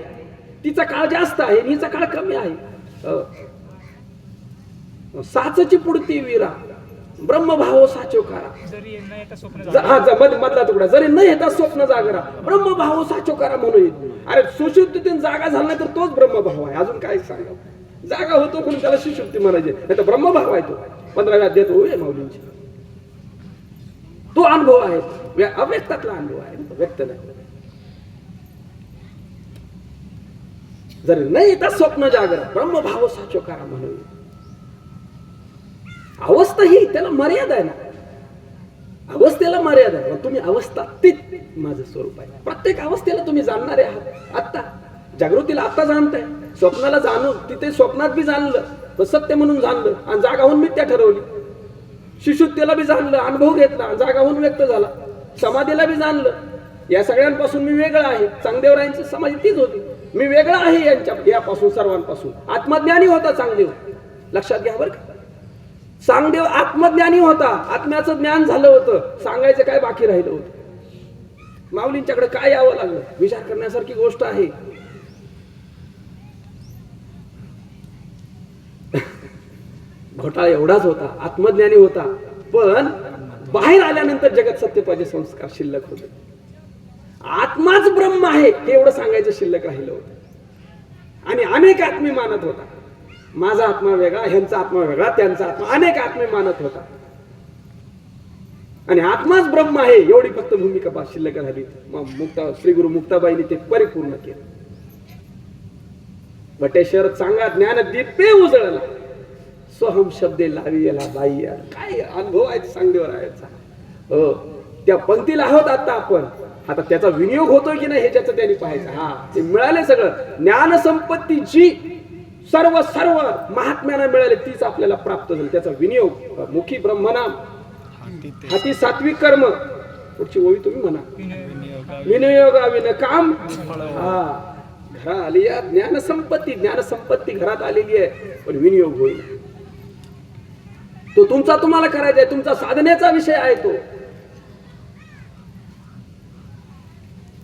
तिचा काळ जास्त आहे, हिचा काळ कमी आहे. साचची पुढती वीरा, ब्रह्मभाव साचोकारा. मधला तुकडा, जरी न येता स्वप्न जागरा, ब्रह्मभाव साचोकारा म्हणून. अरे सुषुप्तीतून जागा झाला नाही तर तोच ब्रह्मभाव आहे. अजून काय सांगा, जागा होतो म्हणून त्याला सुषुप्ती म्हणायचे, नाही तर ब्रह्मभाव आहे तो. 15व्या अध्यायात होय माऊलींची तो अनुभव आहे, अव्यक्तातला अनुभव आहे, व्यक्त नाही. जरी न येता स्वप्न जागरा, ब्रह्मभाव साचोकारा म्हणून. अवस्था ही त्याला मर्यादा आहे ना, अवस्थेला मर्यादा आहे. तुम्ही अवस्थातीत माझं स्वरूप आहे. प्रत्येक अवस्थेला तुम्ही जाणणारे आहात. आता जागृतीला आता जाणताय, स्वप्नाला जाणून तिथे स्वप्नात बी जाणलं, सत्य म्हणून जाणलं आणि जागा होऊन मिथ्या ठरवली. सुषुप्तीला बी जाणलं, अनुभव घेतला, जागा होऊन व्यक्त झाला. समाधीला बी जाणलं, या सगळ्यांपासून मी वेगळा आहे. चांगदेवरायांची समाधी तीच होती, मी वेगळा आहे यापासून सर्वांपासून. आत्मज्ञानी होता चांगदेव, लक्षात घ्या बरं का. चांगदेव आत्मज्ञानी होता, आत्म्याचं ज्ञान झालं होतं, सांगायचं काय बाकी राहिलं होतं. माऊलींच्याकडे काय यावं लागलं, विचार करण्यासारखी गोष्ट आहे. घोटाळा एवढाच होता, आत्मज्ञानी होता, पण बाहेर आल्यानंतर जगत सत्यपाचे संस्कार शिल्लक होते. आत्माच ब्रह्म आहे हे एवढं सांगायचं शिल्लक राहिलं होतं. आणि अनेक आत्मे मानत होता. माझा आत्मा वेगळा, ह्यांचा आत्मा वेगळा, त्यांचा आत्मा, अनेक आत्मे मानत होता. आणि आत्माच ब्रह्म आहे एवढी फक्त भूमिका शिल्लक राहिली. श्री गुरु मुक्ताबाईंनी ते परिपूर्ण केलं. बटेश्वर चांगा ज्ञान दीपे उजळला, स्वहम शब्दे लावी याला बाई. काय अनुभव आहे सांगदेवरायाचा. हो, त्या पंक्तीला आहोत आता आपण. आता त्याचा विनियोग होतोय की नाही हे ज्याचं त्यांनी पाहायचं. हा, ते मिळाले सगळं. ज्ञान संपत्ती जी सर्व महात्म्याला मिळाले तीच आपल्याला प्राप्त झाली. त्याचा विनियोग मुखी ब्रह्मनाम, हाती सात्विक कर्म. पुढची ओळी तुम्ही म्हणा, विनियोगा विन काम. हा, घरात आली या ज्ञान संपत्ती घरात आलेली आहे, पण विनियोग होईल तो तुमचा, तुम्हाला करायचा आहे. तुमचा साधनेचा विषय आहे तो.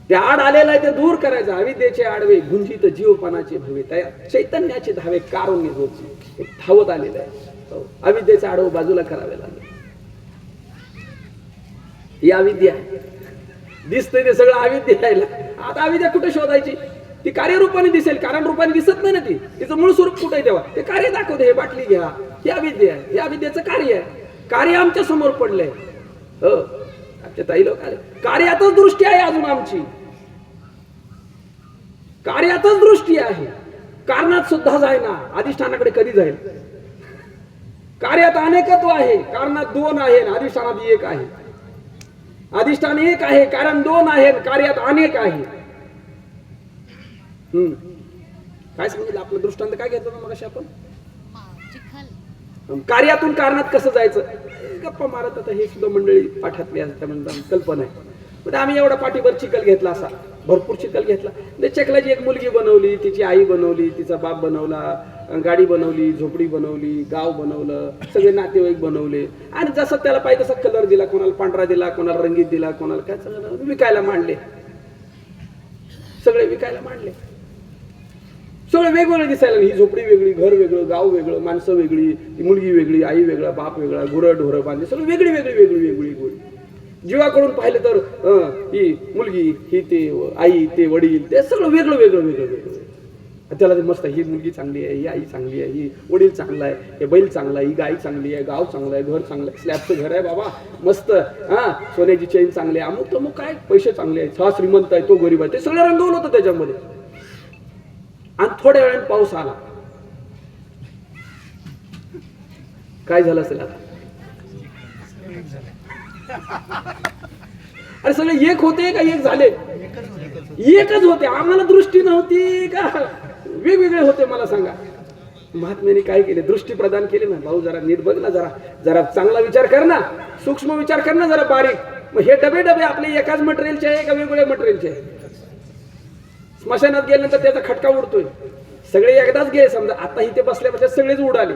ते आड आलेला आहे ते दूर करायचं. अविद्येचे आडवे गुंजित जीवपणाचे भवे, तया चैतन्याचे धावे कारुण्य होते धावत आलेलं आहे. अविद्येचे आडव बाजूला करावे लागले. ही अविद्या आहे, दिसतंय ते सगळं अविद्या आहे. आता अविद्या कुठे शोधायची? ती कार्यरूपाने दिसेल, कारण रूपाने दिसत नाही ना ती. तिचं मूळ स्वरूप कुठे आहे तेव्हा? ते कार्य दाखवते. हे बाटली घ्या, ही अविद्या आहे, हे अविद्याचं कार्य आहे. कार्य आमच्या समोर पडलंय. हो, आमच्या ताई लोक आले. कार्यातच दृष्टी आहे अजून आमची, कार्यातच दृष्टी आहे. कारणात सुद्धा जाईना, अधिष्ठानाकडे कधी जाईल? कार्यात अनेकत्व आहे, कारणात दोन आहे, अधिष्ठानात एक आहे. अधिष्ठान एक आहे, कारण दोन आहे, कार्यात अनेक आहे. काय सांगितलं आपलं दृष्टांत? काय घेतलं मग आपण? कार्यातून कारणात कसं जायचं? गप्पा मारत. आता हे सुद्धा मंडळी पाठातली असते, कल्पना आहे. म्हणजे आम्ही एवढा पाठीभर चिखल घेतला, असा भरपूर चिखल घेतला. चिखलाची एक मुलगी बनवली, तिची आई बनवली, तिचा बाप बनवला, गाडी बनवली, झोपडी बनवली, गाव बनवलं, सगळे नातेवाईक बनवले. आणि जसं त्याला पाहिजे तसा कलर दिला, कोणाला पांढरा दिला, कोणाला रंगीत दिला, कोणाला काय सगळं विकायला मांडले. सगळे विकायला मांडले. सगळं वेगवेगळं दिसायला. ही झोपडी वेगळी, घर वेगळं, गाव वेगळं, माणसं वेगळी, मुलगी वेगळी, आई वेगळा, बाप वेगळा, गुरं ढोरं बांधले, सगळं वेगळी वेगळी वेगळी वेगळी वेगळी. जीवाकडून पाहिलं तर ही मुलगी, ही ते आई, ते वडील, ते सगळं वेगळं वेगळं वेगळं वेगळं. त्याला ते मस्त, ही मुलगी चांगली आहे, ही आई चांगली आहे, ही वडील चांगला आहे, हे बैल चांगला आहे, ही गाय चांगली आहे, गाव चांगलं आहे, घर चांगलं आहे, स्लॅबचं घर आहे बाबा मस्त, सोन्याची चेन चांगली आहे, अमुक तमुक काय, पैसे चांगले आहेत, हा श्रीमंत आहे, तो गरीब आहे, ते सगळं रंगवलं होतं त्याच्यामध्ये. आणि थोड्या वेळाने पाऊस आला. काय झालं असेल आता? अरे सगळे एक होते का एक झाले? एकच होते. आम्हाला दृष्टी नव्हती का वेगवेगळे होते? मला सांगा. महात्म्याने काय केले? दृष्टी प्रदान केली ना. भाऊ जरा नीट बघ ना, जरा जरा चांगला विचार कर ना, सूक्ष्म विचार कर ना, जरा बारीक. मग हे डबे डबे आपले एकाच मटेरियलचे आहे का वेगवेगळ्या मटेरियलचे आहे? स्मशानात गेल्यानंतर त्याचा खटका उडतोय. सगळे एकदाच गेले समजा, आता इथे बसल्यापेक्षा सगळेच उडाले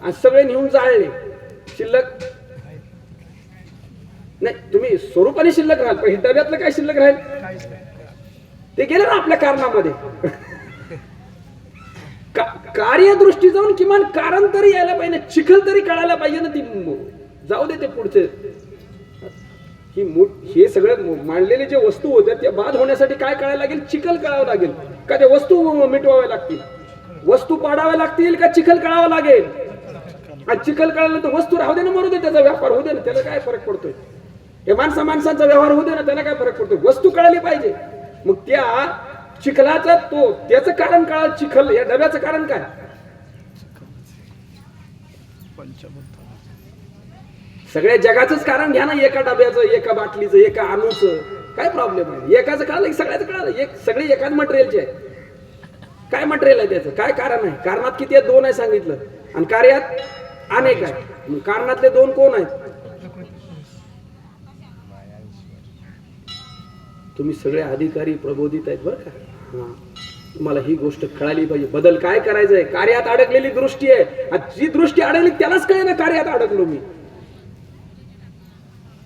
आणि सगळे नेऊन जाळले. शिल्लक नाही. तुम्ही स्वरूपाने शिल्लक राहाल, पण हे डब्यातलं काय शिल्लक राहील? ते गेलं ना आपल्या कारणामध्ये. कार्यदृष्टी जाऊन किमान कारण तरी यायला पाहिजे, चिखल तरी कळायला पाहिजे ना. ती जाऊ दे ते पुढचे. हे सगळं मांडलेले जे वस्तू होत्या त्या बाद होण्यासाठी काय कळायला लागेल? चिखल कळावं लागेल. का त्या वस्तू मिटवाव्या लागतील? वस्तू पाडाव्या लागतील का चिखल कळावं लागेल? आणि चिखल कळालं तर वस्तू राहू दे ना, मरू दे, त्याचा व्यापार होऊ दे ना, त्याला काय फरक पडतोय? हे माणसांचा व्यवहार होऊ दे ना, त्याला काय फरक पडतोय? वस्तू कळाली पाहिजे. मग त्या चिखलाचा त्याचं कारण कळा. चिखल या डब्याचं कारण काय? सगळ्या जगाचंच कारण घ्या ना. एका डब्याचं, एका बाटलीचं, एका अणूचं काय प्रॉब्लेम आहे? एकाचं कळालं की सगळ्याचं कळालं. सगळे एकाच मटेरियलचे आहे. काय मटेरियल आहे त्याचं? काय कारण आहे? कारणात किती आहे? दोन आहे सांगितलं, आणि कार्यात अनेक आहे. कारणातले दोन कोण आहेत? तुम्ही सगळे अधिकारी प्रबोधित आहेत बरं का. तुम्हाला ही गोष्ट कळाली पाहिजे. बदल काय करायचंय? कार्यात अडकलेली दृष्टी आहे. जी दृष्टी अडकली त्यालाच कळे ना कार्यात अडकलो मी.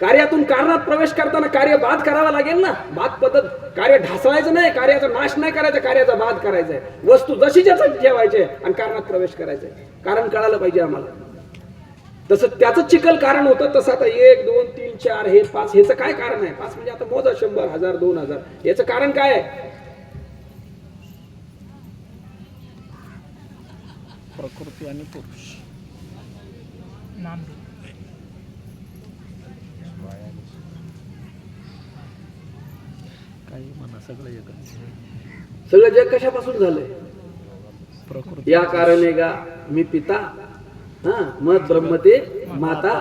कार्यातून कारणात प्रवेश करताना कार्य बाद करावा लागेल ना. बाद पद्धत. कार्य ढासळायचं नाही, कार्याचा नाश नाही करायचा, कार्याचा बाद करायचा आहे. वस्तू जशी ज्याचा ठेवायचे आणि कारणात प्रवेश करायचंय. कारण कळालं पाहिजे आम्हाला. तसं त्याचं चिखल कारण होतं. तसं आता 1 2 3 4 हे 5 ह्याचं काय कारण आहे? 5 म्हणजे आता मोजा 100 1000 2000. याचं कारण काय आहे? प्रकृती आणि पुरुष. काही म्हणा, सगळं एकच. सगळं जग कशापासून झालंय? प्रकृती. या कारणे गा मी पिता, मत ब्रह्मते माता.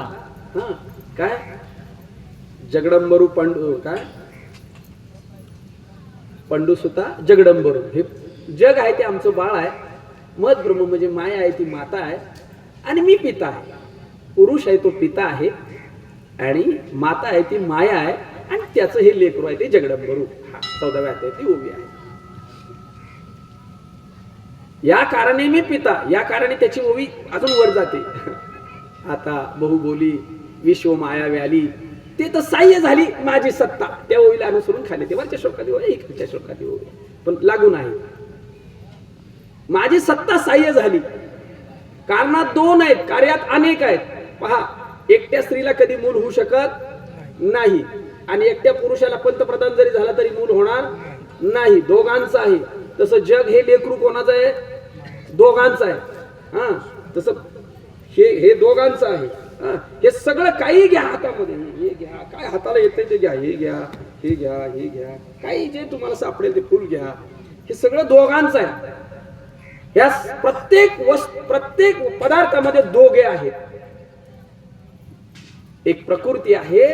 काय जगडंबरू काय पंडुसुता जगडंबरू. हे जग आहे ते आमचं बाळ आहे. मत ब्रह्म म्हणजे माया आहे, ती माता आहे, आणि मी पिता आहे. पुरुष आहे तो पिता आहे, आणि माता आहे ती माया आहे, आणि त्याचं हे लेकरू आहे ते जगडंबरू. 14व्या अध्यायात ती उभी आहे. या कारणे मी पिता, या कारणे त्याची ओवी अजून वर जाते. आता बहुबोली विश्व माया व्याली, ते तर साह्य झाली माझी सत्ता. त्या ओवीला अनुसरून खाली ते वरच्या श्लोकात ओवी, इकडच्या श्लोकात ओवी, पण लागून आहे. माझी सत्ता साह्य झाली. कारणात दोन आहेत, कार्यात अनेक आहेत. पहा, एकट्या स्त्रीला कधी मूल होऊ शकत नाही, आणि एकट्या पुरुषाला पंतप्रधान जरी झाला तरी मूल होणार नाही, दोघांचं आहे. तसं जग हे लेकरू कोणाचं आहे? दोघांचं आहे. हा, तसं हे दोघांचं आहे. हा, हे सगळं काही घ्या हातामध्ये, हे घ्या, काय हाताला येते ते घ्या, हे घ्या, हे घ्या, हे घ्या, काही जे तुम्हाला सापडेल ते फुल घ्या, हे सगळं दोघांचं आहे. या प्रत्येक पदार्थामध्ये दोघे आहेत. एक प्रकृती आहे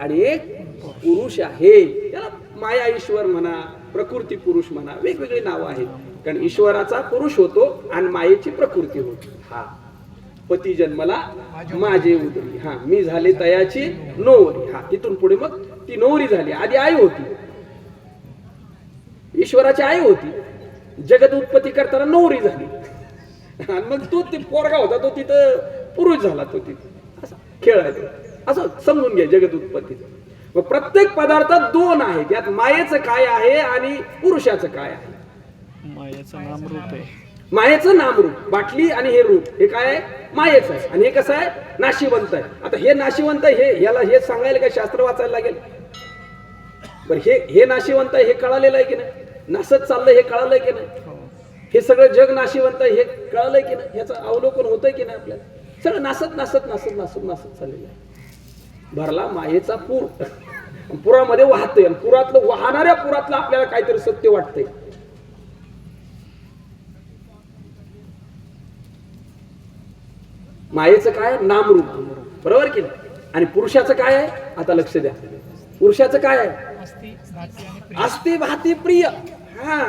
आणि एक पुरुष आहे. त्याला माया ईश्वर म्हणा, प्रकृती पुरुष म्हणा, वेगवेगळी नावं आहेत. कारण ईश्वराचा पुरुष होतो आणि मायेची प्रकृती होती. हा, पती जन्मला माझे उदरी, हा, मी झाले तयाची नोवरी. हा, तिथून पुढे मग ती नोवरी झाली. आधी आई होती, ईश्वराची आई होती. जगत उत्पत्ती करताना नोवरी झाली आणि मग तो ते पोरगा होता, तो तिथं पुरुष झाला. तो तिथं असा खेळ आहे. असं समजून घ्या जगत उत्पत्तीचं. मग प्रत्येक पदार्थात दोन आहेत. यात मायेचं काय आहे आणि पुरुषाचं काय आहे? मायेचं नाम रूप आहे. मायेचं नामरूप, बाटली आणि हे रूप, हे काय आहे? मायेचं आहे. आणि हे कसं आहे? नाशिवंत आहे. आता हे नाशिवंत आहे, याला हे सांगायला काय शास्त्र वाचायला लागेल? बरं, हे नाशिवंत आहे हे कळालेलं आहे की नाही? नासत चाललंय हे कळालंय की नाही? हे सगळं जग नाशिवंत आहे हे कळालंय की नाही? ह्याचं अवलोकन होतंय की नाही आपल्याला? सगळं नासत नासत नासत नासत नासत चाललेलं आहे. भरला मायेचा पूर, पुरामध्ये वाहतोय आणि पुरातलं वाहणाऱ्या पुरातलं आपल्याला काहीतरी सत्य वाटतंय. मायेचं काय? नामरूप, बरोबर की नाही? आणि पुरुषाचं काय आहे? आता लक्ष द्या. पुरुषाचं काय आहे? आस्ती भाती प्रिय. हा,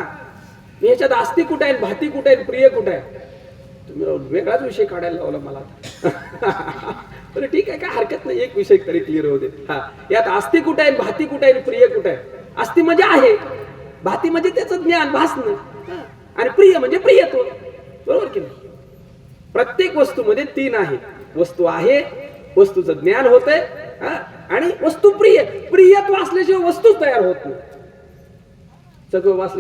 याच्यात आस्ती कुठे आहे, भाती कुठे आहे, प्रिय कुठे आहे? तुम्ही वेगळाच विषय काढायला लावला मला. बरं ठीक आहे, काय हरकत नाही, एक विषय तरी क्लिअर होऊ दे. हा, यात आस्ती कुठे आहे, भाती कुठे आहे, प्रिय कुठे आहे? आस्ती म्हणजे आहे, भाती म्हणजे त्याचं ज्ञान भासणं, आणि प्रिय म्हणजे प्रियत्व, बरोबर की नाही? प्रत्येक वस्तूमध्ये तीन आहेत. वस्तू आहे, वस्तूचं ज्ञान होतंय, आणि वस्तू प्रिय. प्रियत्व असल्याशिवाय वस्तूच तयार होत नाही. सगळं वाचलं